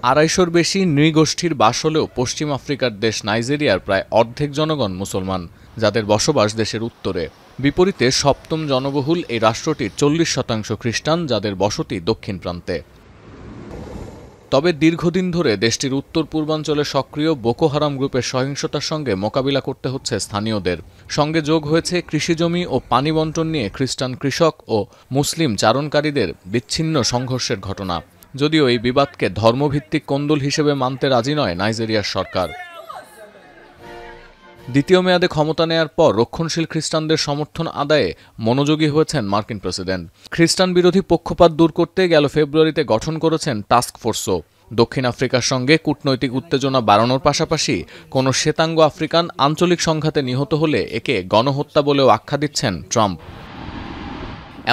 250-র বেশি নৃগোষ্ঠীর বাস হলেও পশ্চিম আফ্রিকার দেশ নাইজেরিয়ার প্রায় অর্ধেক জনগণ মুসলমান, যাদের বসবাস দেশের উত্তরে। বিপরীতে সপ্তম জনবহুল এই রাষ্ট্রটির 40% খ্রিস্টান, যাদের বসতি দক্ষিণ প্রান্তে। তবে দীর্ঘদিন ধরে দেশটির উত্তর পূর্বাঞ্চলে সক্রিয় বোকো হারাম গ্রুপের সহিংসতার সঙ্গে মোকাবিলা করতে হচ্ছে স্থানীয়দের। সঙ্গে যোগ হয়েছে কৃষিজমি ও পানি বণ্টন নিয়ে খ্রিস্টান কৃষক ও মুসলিম চারণকারীদের বিচ্ছিন্ন সংঘর্ষের ঘটনা। যদিও এই বিবাদকে ধর্মভিত্তিক কোন্দল হিসেবে মানতে রাজি নয় নাইজেরিয়ার সরকার। দ্বিতীয় মেয়াদে ক্ষমতা নেয়ার পর রক্ষণশীল খ্রিস্টানদের সমর্থন আদায়ে মনোযোগী হয়েছেন মার্কিন প্রেসিডেন্ট। খ্রিস্টান বিরোধী পক্ষপাত দূর করতে গেল ফেব্রুয়ারিতে গঠন করেছেন টাস্ক ফোর্সও। দক্ষিণ আফ্রিকার সঙ্গে কূটনৈতিক উত্তেজনা বাড়ানোর পাশাপাশি কোনো শ্বেতাঙ্গ আফ্রিকান আঞ্চলিক সংঘাতে নিহত হলে একে গণহত্যা বলেও আখ্যা দিচ্ছেন ট্রাম্প।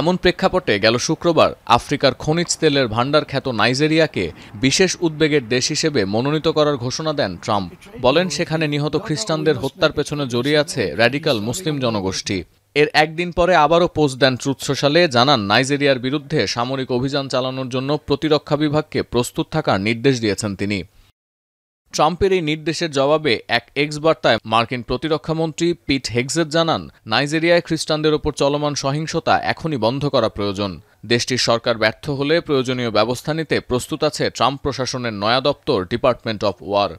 এমন প্রেক্ষাপটে গেল শুক্রবার আফ্রিকার খনিজ তেলের ভাণ্ডার খ্যাত নাইজেরিয়াকে বিশেষ উদ্বেগের দেশ হিসেবে মনোনীত করার ঘোষণা দেন ট্রাম্প। বলেন সেখানে নিহত খ্রিস্টানদের হত্যার পেছনে জড়িয়ে আছে র্যাডিক্যাল মুসলিম জনগোষ্ঠী। এর একদিন পরে আবারও পোস্ট দেন ট্রুথ সোশ্যালে, জানান নাইজেরিয়ার বিরুদ্ধে সামরিক অভিযান চালানোর জন্য প্রতিরক্ষা বিভাগকে প্রস্তুত থাকার নির্দেশ দিয়েছেন তিনি। ট্রাম্পের এই নির্দেশের জবাবে এক এক্স বার্তায় মার্কিন প্রতিরক্ষামন্ত্রী পিট হেগসেট জানান, নাইজেরিয়ায় খ্রিস্টানদের ওপর চলমান সহিংসতা এখনই বন্ধ করা প্রয়োজন। দেশটির সরকার ব্যর্থ হলে প্রয়োজনীয় ব্যবস্থা নিতে প্রস্তুত আছে ট্রাম্প প্রশাসনের নয়া দপ্তর ডিপার্টমেন্ট অফ ওয়ার।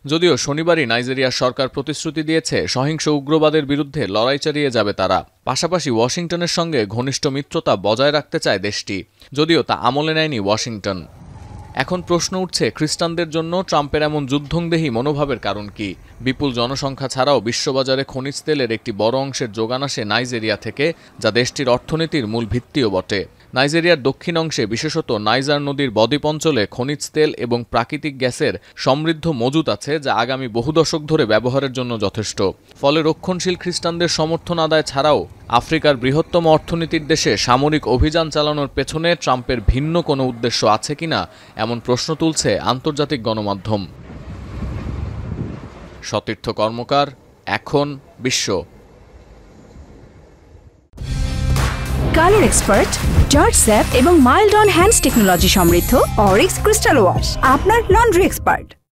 যদিও শনিবারই নাইজেরিয়ার সরকার প্রতিশ্রুতি দিয়েছে সহিংস উগ্রবাদের বিরুদ্ধে লড়াই চালিয়ে যাবে তারা। পাশাপাশি ওয়াশিংটনের সঙ্গে ঘনিষ্ঠ মিত্রতা বজায় রাখতে চায় দেশটি, যদিও তা আমলে নেয়নি ওয়াশিংটন। এখন প্রশ্ন উঠছে, খ্রিস্টানদের জন্য ট্রাম্পের এমন যুদ্ধংদেহী মনোভাবের কারণ কি? বিপুল জনসংখ্যা ছাড়াও বিশ্ববাজারে খনিজ তেলের একটি বড় অংশের যোগান আসে নাইজেরিয়া থেকে, যা দেশটির অর্থনীতির মূল ভিত্তিও বটে। নাইজেরিয়ার দক্ষিণ অংশে, বিশেষত নাইজার নদীর বদ্বীপ অঞ্চলে খনিজ তেল এবং প্রাকৃতিক গ্যাসের সমৃদ্ধ মজুত আছে, যা আগামী বহু দশক ধরে ব্যবহারের জন্য যথেষ্ট। ফলে রক্ষণশীল খ্রিস্টানদের সমর্থন আদায় ছাড়াও আফ্রিকার বৃহত্তম অর্থনীতির দেশে সামরিক অভিযান চালানোর পেছনে ট্রাম্পের ভিন্ন কোনো উদ্দেশ্য আছে কিনা, এমন প্রশ্ন তুলছে আন্তর্জাতিক গণমাধ্যম। সতীর্থ কর্মকার, এখন বিশ্ব। কালার এক্সপার্ট, জর্জ স্যাপ এবং মাইল্ড অন হ্যান্ডস টেকনোলজি সমৃদ্ধ অরিক্স ক্রিস্টাল ওয়াশ আপনার লন্ড্রি এক্সপার্ট।